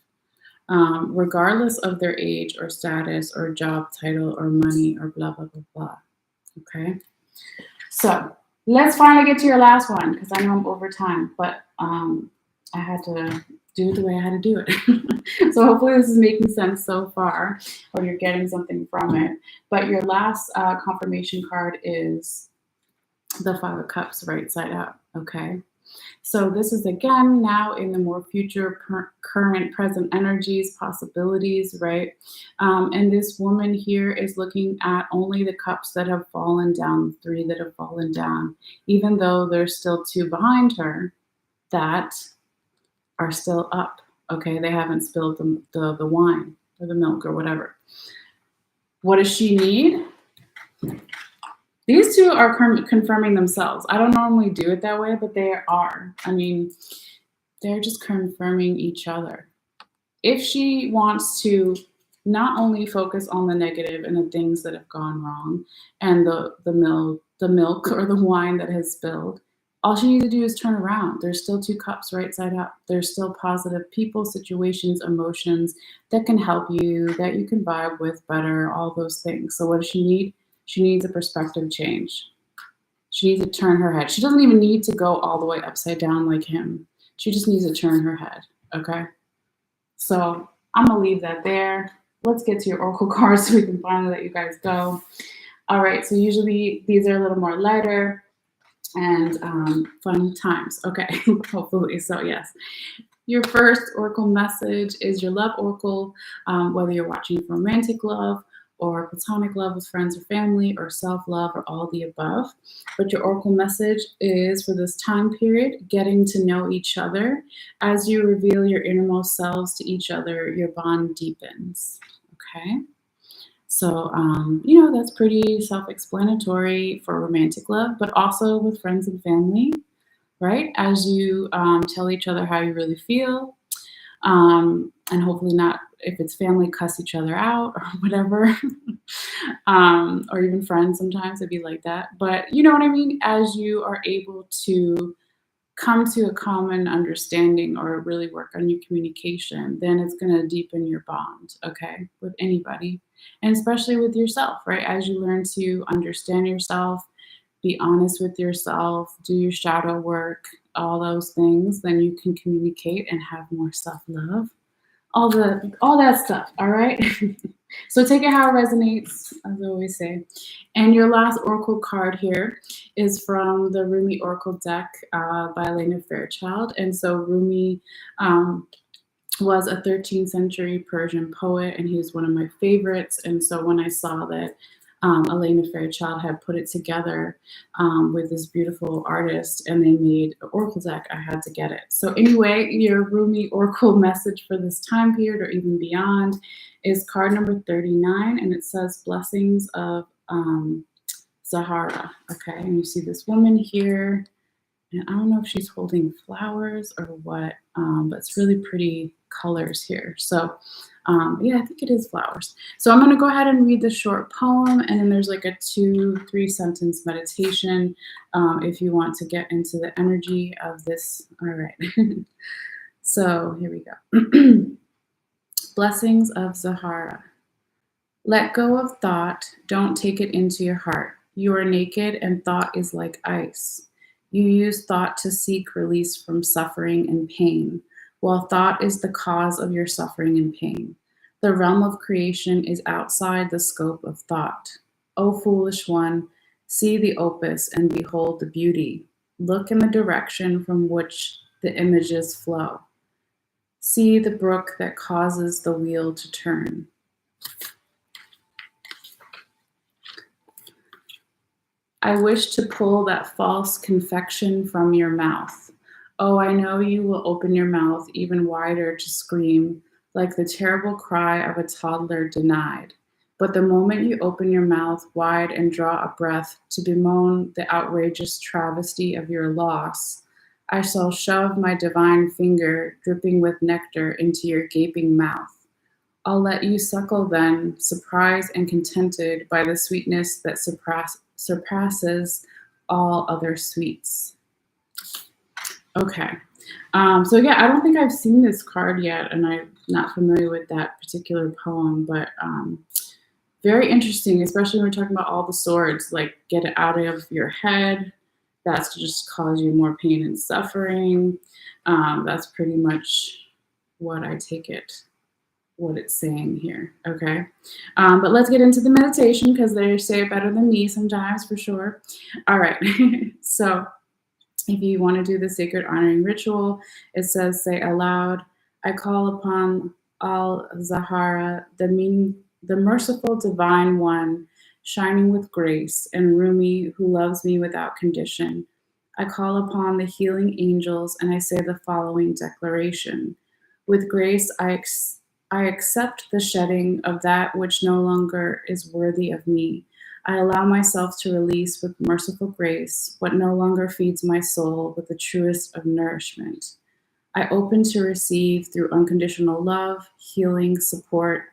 regardless of their age or status or job title or money or blah, blah, blah, blah. Okay. So let's finally get to your last one, because I know I'm over time, but I had to do it the way I had to do it. So hopefully this is making sense so far, or you're getting something from it. But your last confirmation card is the 5 of Cups right side up. Okay. So this is again now in the more future, current, present energies, possibilities, right? And this woman here is looking at only the cups that have fallen down, 3 that have fallen down, even though there's still 2 behind her that are still up. Okay, they haven't spilled the wine or the milk or whatever. What does she need? These 2 are confirming themselves. I don't normally do it that way, but they are. I mean, they're just confirming each other. If she wants to not only focus on the negative and the things that have gone wrong and the milk or the wine that has spilled, all she needs to do is turn around. There's still 2 cups right side up. There's still positive people, situations, emotions that can help you, that you can vibe with better, all those things. So what does she need? She needs a perspective change. She needs to turn her head. She doesn't even need to go all the way upside down like him. She just needs to turn her head, okay? So I'm going to leave that there. Let's get to your oracle cards so we can finally let you guys go. All right, so usually these are a little more lighter and fun times. Okay, hopefully. So yes, your first oracle message is your love oracle, whether you're watching for romantic love or platonic love with friends or family, or self-love, or all the above. But your oracle message is for this time period, getting to know each other. As you reveal your innermost selves to each other, your bond deepens. Okay? So, that's pretty self-explanatory for romantic love, but also with friends and family, right? As you tell each other how you really feel, and hopefully not, if it's family, cuss each other out or whatever, or even friends sometimes it'd be like that. But you know what I mean? As you are able to come to a common understanding or really work on your communication, then it's going to deepen your bond, okay, with anybody, and especially with yourself, right? As you learn to understand yourself, be honest with yourself, do your shadow work, all those things, then you can communicate and have more self-love, all that stuff, all right? So take it how it resonates, as I always say. And your last oracle card here is from the Rumi Oracle deck by Elena Fairchild. And so Rumi was a 13th century Persian poet, and he was one of my favorites. And so when I saw that Elena Fairchild had put it together with this beautiful artist, and they made an oracle deck, I had to get it. So anyway, your Rumi oracle message for this time period, or even beyond, is card number 39, and it says blessings of Zahara. Okay, and you see this woman here, and I don't know if she's holding flowers or what, but it's really pretty colors here. So yeah, I think it is flowers. So I'm going to go ahead and read the short poem, and then there's like a 2-3 sentence meditation if you want to get into the energy of this. All right. So here we go. Blessings of Zahara. Let go of thought. Don't take it into your heart. You are naked, and thought is like ice. You use thought to seek release from suffering and pain, while thought is the cause of your suffering and pain. The realm of creation is outside the scope of thought. O foolish one, see the opus and behold the beauty. Look in the direction from which the images flow. See the brook that causes the wheel to turn. I wish to pull that false confection from your mouth. Oh, I know you will open your mouth even wider to scream, like the terrible cry of a toddler denied. But the moment you open your mouth wide and draw a breath to bemoan the outrageous travesty of your loss, I shall shove my divine finger, dripping with nectar, into your gaping mouth. I'll let you suckle then, surprised and contented by the sweetness that surpasses all other sweets. Okay. So yeah, I don't think I've seen this card yet, and I'm not familiar with that particular poem, but very interesting, especially when we're talking about all the swords, like get it out of your head. That's to just cause you more pain and suffering. That's pretty much what I take it, what it's saying here, okay? But let's get into the meditation, because they say it better than me sometimes, for sure. All right, so if you want to do the sacred honoring ritual, it says, say aloud, I call upon Al-Zahara, the merciful divine one, shining with grace, and Rumi, who loves me without condition. I call upon the healing angels, and I say the following declaration. With grace, I accept the shedding of that which no longer is worthy of me. I allow myself to release with merciful grace what no longer feeds my soul with the truest of nourishment. I open to receive through unconditional love, healing, support,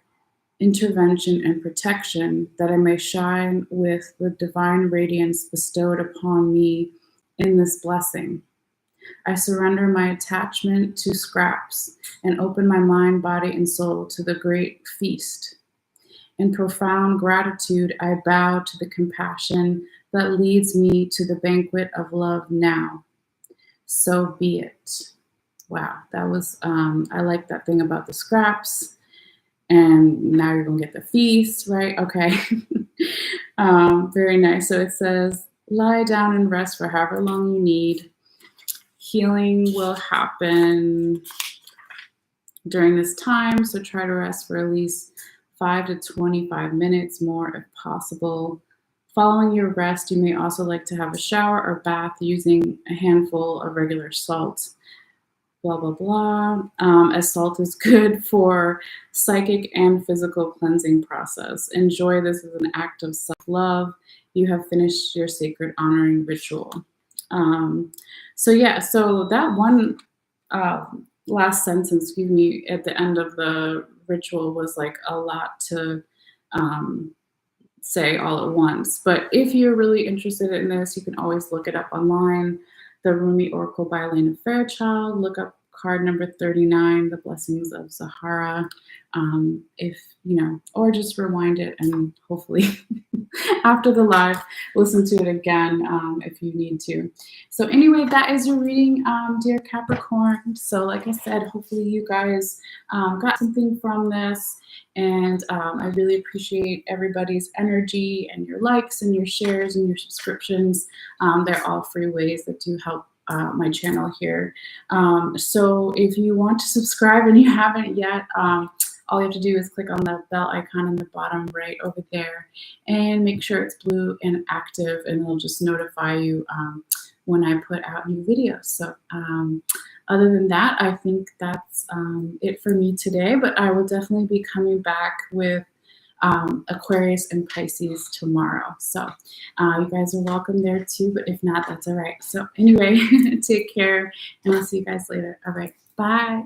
intervention, and protection, that I may shine with the divine radiance bestowed upon me in this blessing. I surrender my attachment to scraps and open my mind, body, and soul to the great feast. In profound gratitude, I bow to the compassion that leads me to the banquet of love now. So be it. Wow, that was, I like that thing about the scraps. And now you're going to get the feast, right? Okay. Very nice. So it says, lie down and rest for however long you need. Healing will happen during this time, so try to rest for at least 5 to 25 minutes more if possible. Following your rest, you may also like to have a shower or bath using a handful of regular salt. Blah, blah, blah. As salt is good for psychic and physical cleansing process. Enjoy this as an act of self-love. You have finished your sacred honoring ritual. So yeah, so that one uh, last sentence, excuse me, at the end of the ritual was like a lot to um, say all at once. But if you're really interested in this, you can always look it up online. The Rumi Oracle by Elena Fairchild. Look up card number 39, The Blessings of Zahara. If, you know, or just rewind it and hopefully after the live, listen to it again if you need to. So anyway, that is your reading, dear Capricorn. So like I said, hopefully you guys got something from this. And I really appreciate everybody's energy and your likes and your shares and your subscriptions. They're all free ways that do help my channel here. So if you want to subscribe and you haven't yet, all you have to do is click on the bell icon in the bottom right over there and make sure it's blue and active, and it'll just notify you when I put out new videos. So other than that, I think that's it for me today, but I will definitely be coming back with Aquarius and Pisces tomorrow. So you guys are welcome there too, but if not, that's all right. So anyway, take care, and I'll see you guys later. All right, bye.